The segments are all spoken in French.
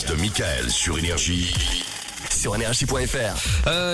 mix de Michael sur Énergie. Sur énergie.fr.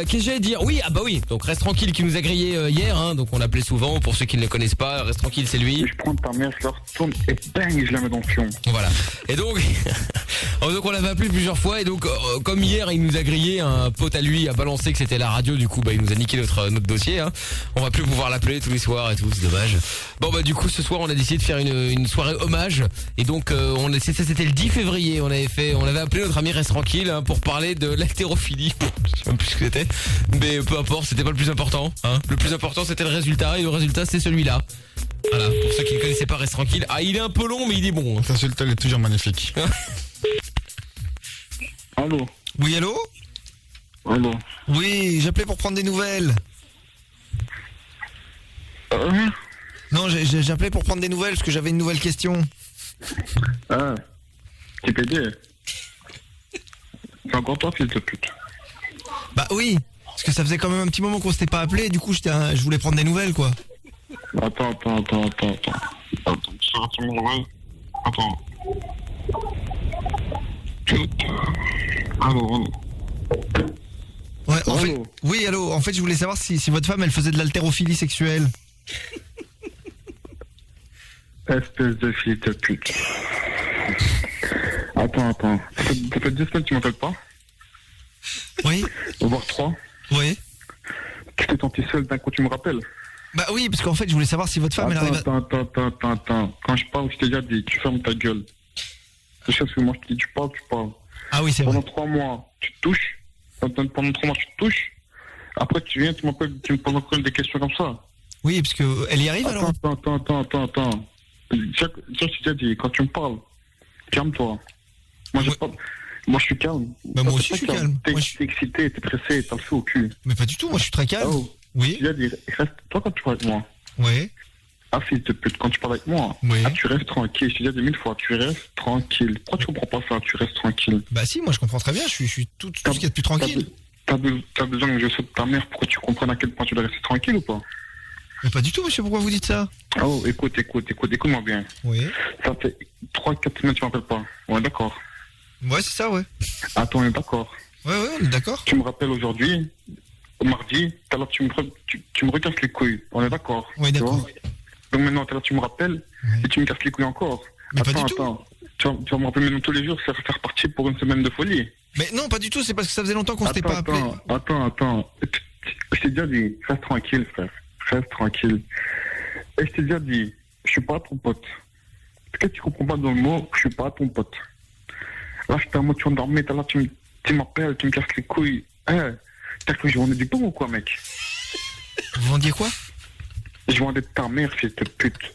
Qu'est-ce que j'allais dire? Oui, ah bah oui. Donc Reste Tranquille qui nous a grillé hier, hein. Donc on l'appelait souvent. Pour ceux qui ne le connaissent pas, Reste Tranquille, c'est lui. Je prends ta mère, je la retourne et bang, je la mets dans le fion. Voilà. Et donc, donc on l'avait appelé plusieurs fois et donc comme hier il nous a grillé, un pote à lui a balancé que c'était la radio. Du coup, bah il nous a niqué notre dossier. Hein. On va plus pouvoir l'appeler tous les soirs et tout. C'est dommage. Bon bah du coup ce soir on a décidé de faire une soirée hommage et donc c'était le 10 février. On avait appelé notre ami Reste Tranquille hein, pour parler de l'haltérophilie. Je sais même plus ce que c'était, mais peu importe, c'était pas le plus important. Hein. Le plus important c'était le résultat et le résultat c'est celui-là. Voilà, pour ceux qui ne connaissaient pas Reste Tranquille. Ah, il est un peu long mais il est bon. Le résultat est toujours magnifique. Allô? Oui, allô? Allô? Oui, j'appelais pour prendre des nouvelles. Non, j'appelais pour prendre des nouvelles parce que j'avais une nouvelle question. Ah, TPD. C'est encore toi, fils de pute. Bah oui, parce que ça faisait quand même un petit moment qu'on s'était pas appelé, du coup je voulais prendre des nouvelles quoi. Attends. Tu sors ton oreille. Attends. Allô. Ouais, en fait, oui, allô, en fait je voulais savoir si votre femme elle faisait de l'haltérophilie sexuelle. Espèce de fille de pute. Attends. Ça fait 10 semaines que tu m'appelles pas? Oui. Voire 3. Oui. Tu t'es senti seul d'un coup, tu me rappelles? Bah oui, parce qu'en fait je voulais savoir si votre femme elle arrive à... Attends. Quand je parle, je t'ai déjà dit, tu fermes ta gueule. Tu sais ce que moi je te dis, tu parles. Ah oui, c'est vrai. Pendant 3 mois, tu te touches. Pendant 3 mois, tu te touches. Après, tu viens, tu m'appelles, tu me poses encore des questions comme ça. Oui, parce que elle y arrive alors. Attends. Je t'ai déjà dit, quand tu me parles, calme-toi. Moi, moi, je suis calme. Bah, moi aussi, je suis calme. T'es excité, t'es pressé, t'as le feu au cul. Mais pas du tout, moi, je suis très calme. Oh. Oui. Je t'ai déjà dit, reste, toi, quand tu parles avec moi. Oui. Ah, fils de pute, quand tu parles avec moi. Oui. Ah, tu restes tranquille. Je t'ai déjà dit 1000 fois, tu restes tranquille. Pourquoi tu comprends pas ça? Tu restes tranquille. Bah, si, moi, je comprends très bien, je suis tout ce qu'il y a de plus tranquille. T'as besoin que je saute ta mère pour que tu comprennes à quel point tu dois rester tranquille ou pas? Mais pas du tout, monsieur, pourquoi vous dites ça? Oh, écoute-moi bien. Oui. Ça fait 3-4 semaines que tu m'appelles pas. Ouais, d'accord. Ouais, c'est ça, ouais. Attends, on est d'accord. Ouais, on est d'accord. Tu me rappelles aujourd'hui, mardi, tout à l'heure tu me recasses les couilles. On est d'accord. Ouais, d'accord. Donc maintenant, tout à l'heure tu me rappelles et tu me casses les couilles encore. Mais pas du tout. Tu vas me rappeler maintenant tous les jours, ça va faire partie pour une semaine de folie. Mais non, pas du tout, c'est parce que ça faisait longtemps qu'on s'était pas appelé. Attends. Je t'ai déjà dit, reste tranquille, frère. Reste tranquille. Et je t'ai déjà dit, je suis pas ton pote. Peut-être que tu comprends pas dans le mot, je suis pas ton pote. Là, je t'ai en mode, tu endormi, là, tu m'appelles, tu me casses les couilles. T'as cru que je vendais du bon ou quoi, mec? Vous vendiez quoi? Je vendais ta mère, fils de pute.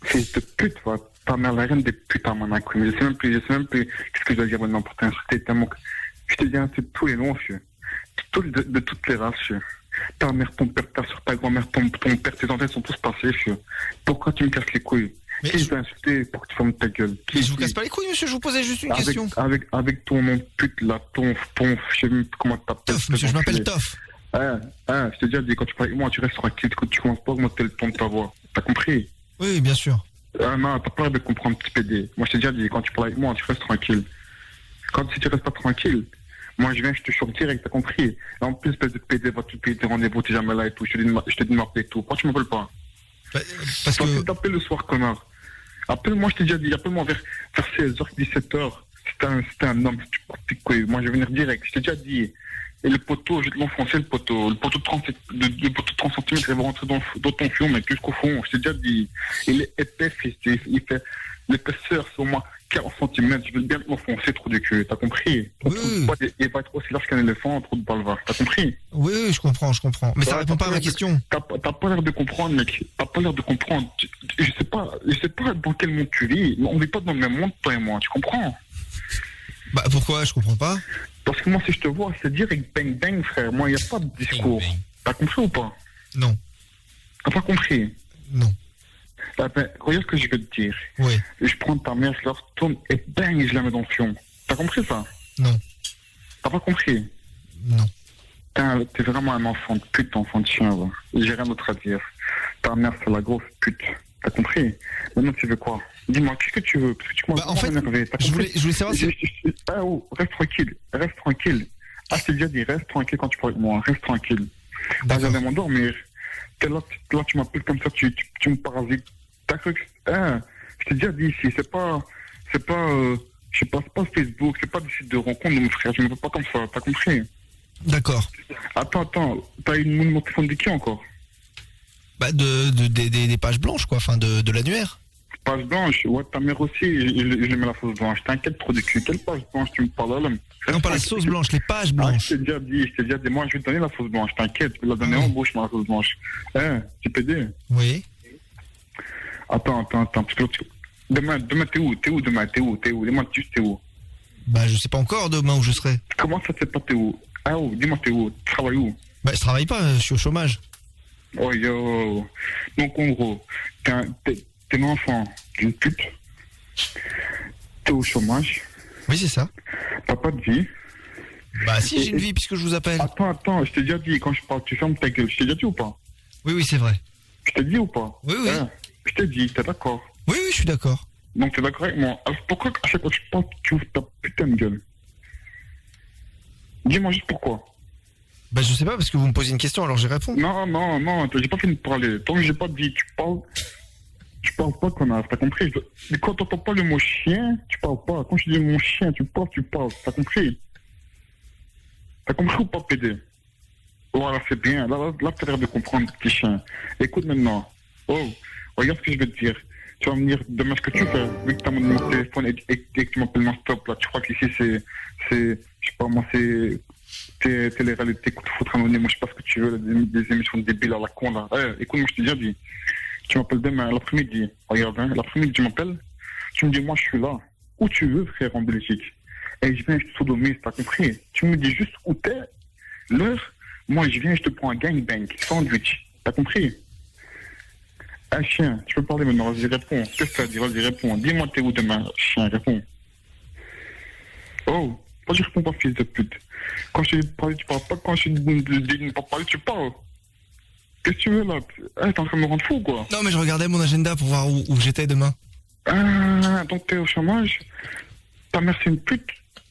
Fils de pute, va. Ta mère, la reine des putains, mon accru. Je sais même plus qu'est-ce que je dois dire maintenant pour t'insulter tellement que je t'ai dit insulté tous les noms, fieu. De toutes les races, fieu. Ta mère, ton père, ta soeur, ta grand-mère, ton père, tes enfants sont tous passés, fieu. Pourquoi tu me casses les couilles? Mais qui t'a insulté pour que tu fermes ta gueule? Mais je vous casse pas les couilles, monsieur, je vous posais juste une question. Avec ton nom de pute, là, ton, je sais même plus comment t'appelles. Toff, monsieur, je m'appelle Toff. Je t'ai déjà dit, quand tu parles avec moi, tu restes tranquille, tu commences pas à augmenter le ton de ta voix. T'as compris? Oui, bien sûr. Non, t'as pas l'air de comprendre, petit PD. Moi, je t'ai déjà dit, quand tu parles avec moi, tu restes tranquille. Si tu restes pas tranquille, moi, je viens, je te choque direct, t'as compris? Et en plus, espèce de PD, va te payer tes rendez-vous, t'es jamais là et tout. Je te dis de m'appeler et tout. Pourquoi tu m'appelles pas? Parce que... t'appelles le soir, connard. Appelle-moi, je t'ai déjà dit, appelle-moi vers 16h, 17h. C'était un homme, si tu portes tes couilles. Moi, je vais venir direct, je t'ai déjà dit. Et le poteau, je vais te l'enfoncer, le poteau. Le poteau de 30 cm, il va rentrer dans ton fion, mais jusqu'au fond. Je t'ai déjà dit. Il est épais, il fait l'épaisseur, c'est au moins 40 cm. Je vais bien l'enfoncer, trop de cul. T'as compris? Oui. Il va être aussi large qu'un éléphant, trop de balva. T'as compris? Oui, je comprends. Mais ça répond pas à ma question. T'as pas l'air de comprendre, mec. T'as pas l'air de comprendre. Je sais pas dans quel monde tu vis. On vit pas dans le même monde, toi et moi. Tu comprends? Bah, pourquoi? Je comprends pas. Parce que moi, si je te vois, c'est direct bang bang, frère. Moi, il n'y a pas de discours. Bang, bang. T'as compris ou pas? Non. T'as pas compris? Non. Regarde ce que je veux te dire. Oui. Je prends ta mère, je la retourne et bang, je la mets dans le fion. T'as compris ça? Non. T'as pas compris? Non. T'es vraiment un enfant de pute, enfant de chien, va. J'ai rien d'autre à dire. Ta mère, c'est la grosse pute. T'as compris? Maintenant, tu veux quoi? Dis-moi, qu'est-ce que tu veux? Parce que tu commences Bah, en fait, énervé. je voulais savoir si... Ah, oh, reste tranquille. Ah, je t'ai déjà dit, reste tranquille quand tu parles avec moi, reste tranquille. Bah, j'allais m'endormir. Là, tu m'appelles comme ça, tu me parasites. T'as cru que... Ah, je t'ai déjà dit ici, c'est pas, je sais pas, c'est pas Facebook, c'est pas des sites de rencontres, mon frère, je me fais pas comme ça, t'as compris? D'accord. Attends, t'as une mon téléphone de qui encore? Bah, des pages blanches, quoi, enfin, de l'annuaire. Page blanche, ouais, ta mère aussi, je mets la sauce blanche. T'inquiète trop de cul. Quelle page blanche tu me parles là? Non, pas la sauce blanche, les pages Ah, blanches. je t'ai déjà dit, moi je vais te donner la sauce blanche, t'inquiète, je vais la donner en bouche, moi, la sauce blanche. Tu PD? Oui. Attends, parce que demain, t'es où? Dis-moi, tu t'es où? Bah, je sais pas encore demain où je serai. Comment ça, c'est pas t'es où? Ah, oh, dis-moi, t'es où? Tu travailles où? Bah, je travaille pas, je suis au chômage. Oh, yo. Donc, en gros, t'es un enfant d'une pute, t'es au chômage, Oui, c'est ça. t'as pas de vie. Bah, si, j'ai une vie puisque je vous appelle. Attends, je t'ai déjà dit, quand je parle, tu fermes ta gueule. Je t'ai déjà dit ou pas? Oui, c'est vrai. Je t'ai dit ou pas? Oui. Je t'ai dit, t'es d'accord? Oui, je suis d'accord. Donc t'es d'accord avec moi? Alors pourquoi à chaque fois que je parle, tu ouvres ta putain de gueule? Dis-moi juste pourquoi. Bah, je sais pas parce que vous me posez une question, alors j'y réponds. Non, j'ai pas fini de parler. Tant que j'ai pas dit, tu parles pas, connard, t'as compris? Mais quand t'entends pas le mot chien, tu parles pas. Quand je dis mon chien, tu parles, t'as compris? T'as compris ou pas, PD? Voilà, c'est bien. Là, t'as l'air de comprendre, petit chien. Écoute maintenant. Oh, regarde ce que je vais te dire. Tu vas me dire demain ce que tu fais. Vu que t'as mon téléphone et que tu m'appelles non-stop, là, tu crois qu'ici, je sais pas, moi, c'est télé-réalité, coup de foot anonyme, moi, je sais pas ce que tu veux, des émissions débiles à la con, là. Écoute, moi, je t'ai déjà dit. Tu m'appelles demain, l'après-midi. Regarde, l'après-midi, tu m'appelles. Tu me dis, moi, je suis là. Où tu veux, frère, en Belgique. Et je viens, je te sodomise, t'as compris? Tu me dis juste où t'es, l'heure. Moi, je viens, je te prends un gangbang, sandwich. T'as compris? Un chien, tu peux parler maintenant, vas-y, réponds. Qu'est-ce que t'as dit? Vas-y, réponds. Dis-moi, t'es où demain, chien, réponds. Oh, pourquoi tu réponds pas, fils de pute? Quand je te dis de parler, tu parles pas. Quand je te dis de ne pas parler, tu parles. Qu'est-ce que tu veux, là? T'es en train de me rendre fou, quoi? Non, mais je regardais mon agenda pour voir où j'étais demain. Donc t'es au chômage, ta mère c'est une pute,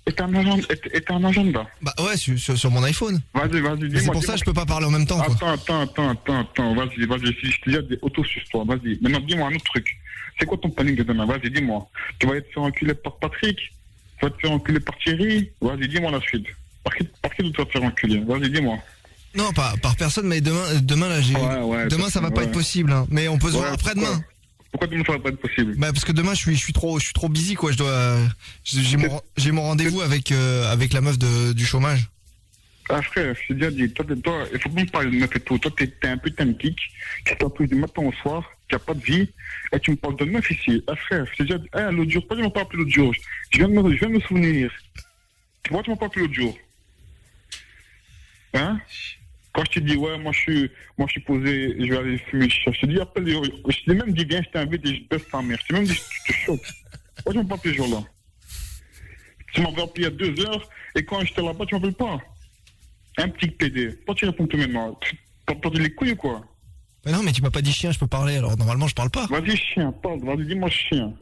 et t'as un agenda. Bah ouais, sur mon iPhone. Vas-y, dis-moi. C'est pour ça que je peux pas parler en même temps, quoi. Attends, vas-y, si je t'ai déjà dit auto-suce-toi, vas-y. Maintenant, dis-moi un autre truc. C'est quoi ton planning de demain? Vas-y, dis-moi. Tu vas te faire enculer par Patrick? Tu vas te faire enculer par Thierry? Vas-y, dis-moi la suite. Par qui tu vas te faire enculer? Vas-y, dis-moi. Non, par personne, mais demain là, demain ça va pas être possible, hein. Mais on peut se voir après-demain. Pourquoi demain ça va pas être possible? Bah parce que demain je suis trop busy, quoi. J'ai mon rendez-vous avec la meuf du chômage. Ah frère, je t'ai déjà dit, toi, il faut pas me parler de meuf et tout. Toi, t'es un putain de geek, qui t'appelle du matin au soir, qui a pas de vie, et tu me parles de meuf ici. Ah frère, je t'ai déjà dit, l'autre jour, pourquoi tu m'as pas appelé l'autre jour? Je viens de me souvenir. Pourquoi tu m'as pas appelé l'autre jour? Hein? Quand je te dis, ouais, moi je suis posé, je vais aller fumer, je te dis, appelle, je t'ai même dit, viens, je t'invite et je baisse ta mère. Je t'ai même dit, tu te choques. Pourquoi tu m'as pas appelé ce jour-là? Tu m'avais appelé il y a 2 heures, et quand j'étais là-bas, tu m'appelles pas. Un petit PD. Pourquoi tu réponds tout maintenant? T'as perdu les couilles ou quoi? Mais non, mais tu m'as pas dit chien, je peux parler, alors normalement je parle pas. Vas-y chien, parle, vas-y dis-moi chien.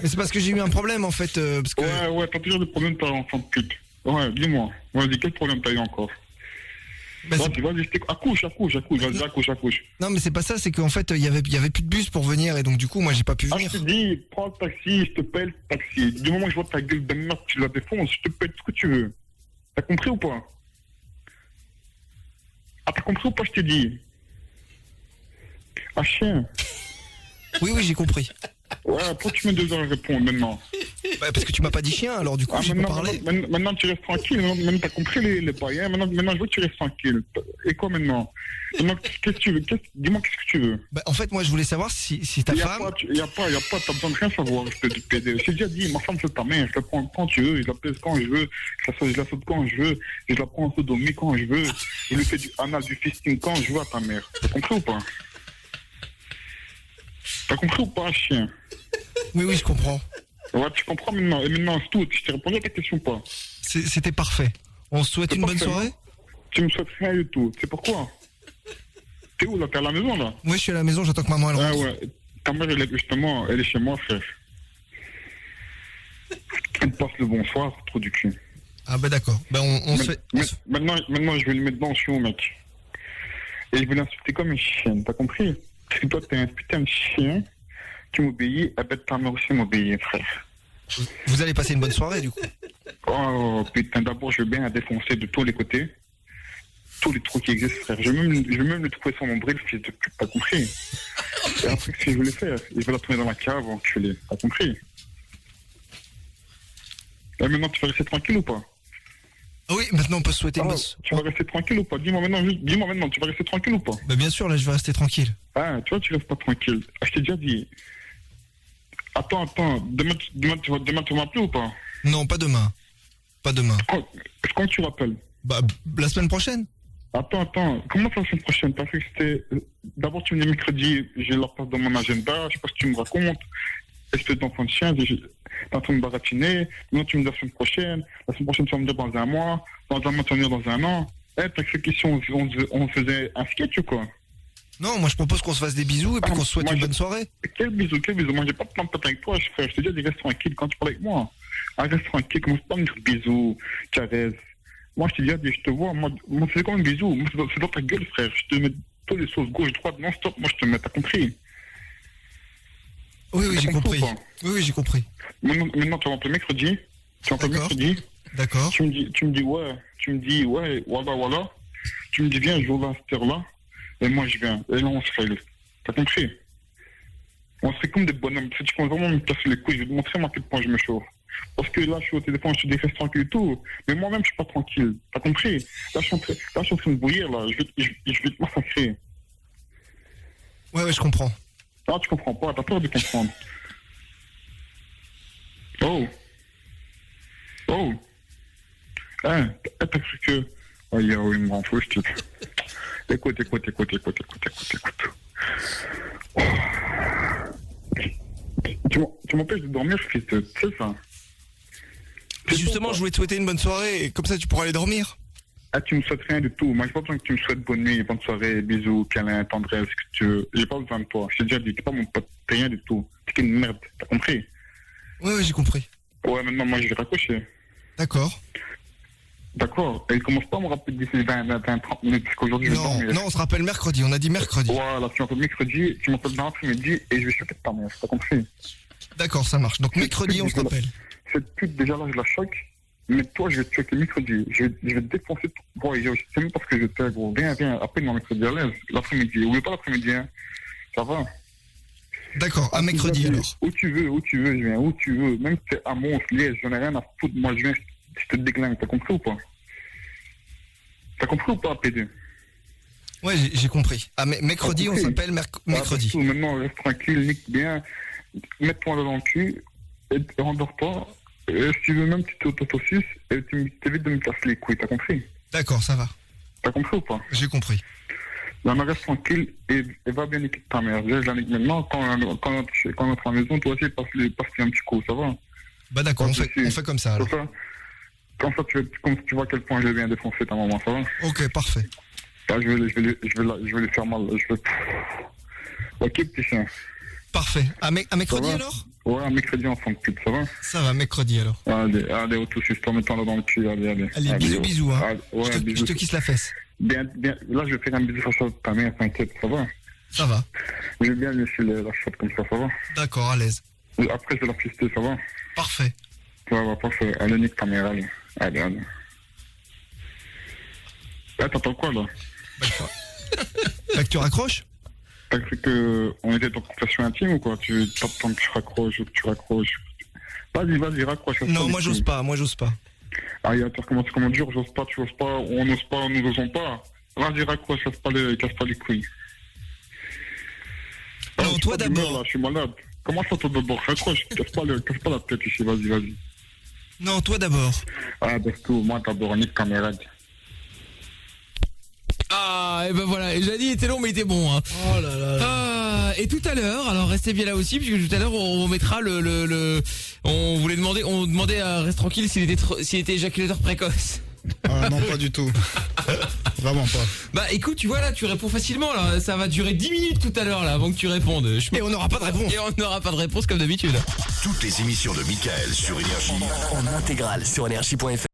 Mais c'est parce que j'ai eu un problème en fait, parce que... Ouais, t'as toujours des problèmes, t'as enfant de pute. Ouais, dis-moi. Vas-y, quel problème t'as eu encore? Bah, vas-y, accouche, vas-y, accouche. Non, mais c'est pas ça, c'est qu'en fait, il y avait plus de bus pour venir, et donc du coup, moi, j'ai pas pu venir. Je te dis, prends le taxi, je te paye le taxi. Du moment que je vois ta gueule de merde, tu la défonces, je te paye tout ce que tu veux. T'as compris ou pas? Ah, t'as compris ou pas, je t'ai dit? Ah, chien. Oui, j'ai compris. Ouais, pourquoi tu mets 2 heures à répondre maintenant? Bah, parce que tu m'as pas dit chien, alors du coup, j'ai pas parlé. Maintenant, tu restes tranquille. Maintenant, t'as compris les bails. Maintenant, je veux que tu restes tranquille. Et quoi maintenant? Qu'est-ce que tu veux? Dis-moi qu'est-ce que tu veux. Bah, en fait, moi, je voulais savoir si ta femme... Y a pas, t'as besoin de rien savoir. Je t'ai déjà dit, ma femme, c'est ta mère. Je la prends quand tu veux, je la pèse quand je veux, je la saute quand je veux, je la prends en sodomie quand je veux, je lui fais du anal, du fisting quand je veux à ta mère. T'as compris ou pas? T'as compris ou pas, chien? Oui, je comprends. Ouais, tu comprends maintenant. Et maintenant, c'est tout. Je t'ai répondu à ta question ou pas? C'était parfait. On se souhaite une bonne soirée? Tu me souhaites rien du tout. C'est pourquoi? T'es où là? T'es à la maison là? Oui, je suis à la maison, j'attends que maman elle rentre. Ah ouais. Ta mère, elle est chez moi, frère. Elle me passe le bonsoir, trop du cul. Ah bah d'accord. Bah on se fait... Maintenant, je vais lui mettre dans le chien, mec. Et je vais l'insulter comme une chienne, t'as compris? Parce que toi, t'es un putain de chien, tu m'obéis, à bête ta mère aussi m'obéir, frère. Vous allez passer une bonne soirée, du coup. Oh putain, d'abord, je veux bien la défoncer de tous les côtés. Tous les trous qui existent, frère. Je vais même le trouver sur mon bril, fils de pute, t'as compris? Et après, ce que je voulais faire, je vais la tourner dans ma cave, enculé, t'as compris? Et maintenant, tu vas rester tranquille ou pas? Ah oui, maintenant on peut se souhaiter une bonne... Tu vas rester tranquille ou pas? Dis-moi maintenant, tu vas rester tranquille ou pas? Bah bien sûr, là je vais rester tranquille. Ah, tu vois, tu restes pas tranquille. Ah, je t'ai déjà dit. Attends, demain tu vas m'appeler ou pas? Non, pas demain. Pas demain. Quand tu rappelles? Bah la semaine prochaine. Attends, comment ça la semaine prochaine? T'as fait que c'était... D'abord tu me dis mercredi, j'ai la place dans mon agenda, je sais pas ce que tu me racontes. Espèce d'enfant de chien, t'es en train de me baratiner. Non, tu me dis la semaine prochaine tu vas me dire dans un mois, tu vas me dire dans un an. T'as cru qu'ici on faisait un sketch ou quoi? Non, moi je propose qu'on se fasse des bisous et puis qu'on se souhaite une bonne soirée. Quel bisou? Moi j'ai pas de plan de pote avec toi, frère. Je te dis, reste tranquille quand tu parles avec moi. Reste tranquille, commence pas à me dire bisous, caresse. Moi je te dis, je te vois, moi c'est comme un bisou. Moi c'est dans ta gueule, frère. Je te mets tous les sauces gauche, droite, non stop, moi je te mets, t'as compris? Oui, j'ai compris. Oui, j'ai compris. Maintenant, tu vas m'appeler mercredi. D'accord. Tu me dis, voilà. Tu me dis, viens, je vais à cette heure-là. Et moi, je viens. Et là, on se règle. T'as compris? On serait comme des bonhommes. Si tu commences vraiment à me casser les couilles, je vais te montrer à quel point je me chauffe. Parce que là, je suis au téléphone, je te dis, reste tranquille et tout. Mais moi-même, je suis pas tranquille. T'as compris? Là, je suis en train de bouillir, là. Je vais te massacrer. Ouais, je comprends. Ah, tu comprends pas, t'as peur de comprendre. Oh. Hein, t'as cru que... Oh, il me rend fou, je te... Écoute. Oh. Tu m'empêches de dormir, fils de... C'est ça. Justement, je voulais te souhaiter une bonne soirée et comme ça tu pourras aller dormir. Ah, tu me souhaites rien du tout. Moi, j'ai pas besoin que tu me souhaites bonne nuit, bonne soirée, bisous, câlins, tendresse, ce que tu veux. J'ai pas besoin de toi. Je t'ai déjà dit, t'es pas mon pote, t'es rien du tout. T'es qu'une merde, t'as compris? Ouais, j'ai compris. Ouais, maintenant, moi, je vais raccrocher. D'accord. Et il commence pas à me rappeler d'ici 20, 30 minutes, parce qu'aujourd'hui, Non, on se rappelle mercredi, on a dit mercredi. Voilà, tu m'appelles mercredi, tu m'appelles dans l'après-midi, et je vais choquer de ta mère, t'as compris? D'accord, ça marche. Donc mercredi, on se rappelle. Cette pute, déjà là, je la choque. Mais toi, je vais te choquer mercredi. Je vais te défoncer. Bon, je sais même pas ce que je te fais, gros. Viens, appelle-moi mercredi à l'aise. L'après-midi. Oublie pas l'après-midi, hein. Ça va? D'accord, à mercredi alors. Où tu veux, je viens. Où tu veux. Même si c'est à Mons, Liège, j'en ai rien à foutre. Moi, je viens, je te déglingue. T'as compris ou pas? PD? Ouais, j'ai compris. Ah, mais mercredi, on s'appelle mercredi. Maintenant, reste tranquille, nique bien. Mets-toi dans le cul et rendors-toi. Si tu veux même, tu t'auto-saucisses et tu t'évites de me casser les couilles, t'as compris? D'accord, ça va. T'as compris ou pas? J'ai compris. Là, on reste tranquille et va bien niquer ta mère. Je la nique maintenant, quand on est à la maison, toi aussi, passe-lui un petit coup, ça va? Bah d'accord, on fait comme ça alors. Comme ça, tu vois à quel point je vais bien défoncer ta maman, ça va? Ok, parfait. Là, je vais lui faire mal. Ok, petit chien. Parfait. À mercredi alors? Ouais, à mercredi en fin de pute, ça va? Ça va, mercredi alors. Allez, au tout, je te mettant là dans le cul, allez, bisous, hein. Je te kisse la fesse. Bien, là, je vais faire un bisou face à ta mère, t'inquiète, ça va? Ça va. Je vais bien laisser la chatte comme ça va? D'accord, à l'aise. Après, je vais la fister, ça va? Parfait. Ça va, parfait. Allez, nique ta mère, allez. Allez. T'entends quoi, là? Bah que tu raccroches? T'as cru qu'on était en conversation intime ou quoi? Tu t'entends que je raccroche ou que tu raccroches? Vas-y, raccroche. Non, moi j'ose pas. Ah, comment dire, j'ose pas, tu oses pas, on n'ose pas, nous n'osons pas. Vas-y, raccroche, casse pas les couilles. Non, toi d'abord. Là, je suis malade. Comment ça, toi d'abord? Raccroche, casse pas la tête ici, vas-y. Non, toi d'abord. Ah, parce que moi d'abord, nique camarade. Ah, et ben voilà, Jani était long mais il était bon, hein. Oh là là. Et tout à l'heure, alors restez bien là aussi, puisque tout à l'heure on mettra on demandait à Reste Tranquille s'il était éjaculateur précoce. Ah non, pas du tout. Vraiment pas. Bah écoute, tu vois là, tu réponds facilement là. Ça va durer 10 minutes tout à l'heure là avant que tu répondes. Et on n'aura pas de réponse. Et on n'aura pas de réponse comme d'habitude. Toutes les émissions de Michael sur Énergie En intégrale sur énergie.fr.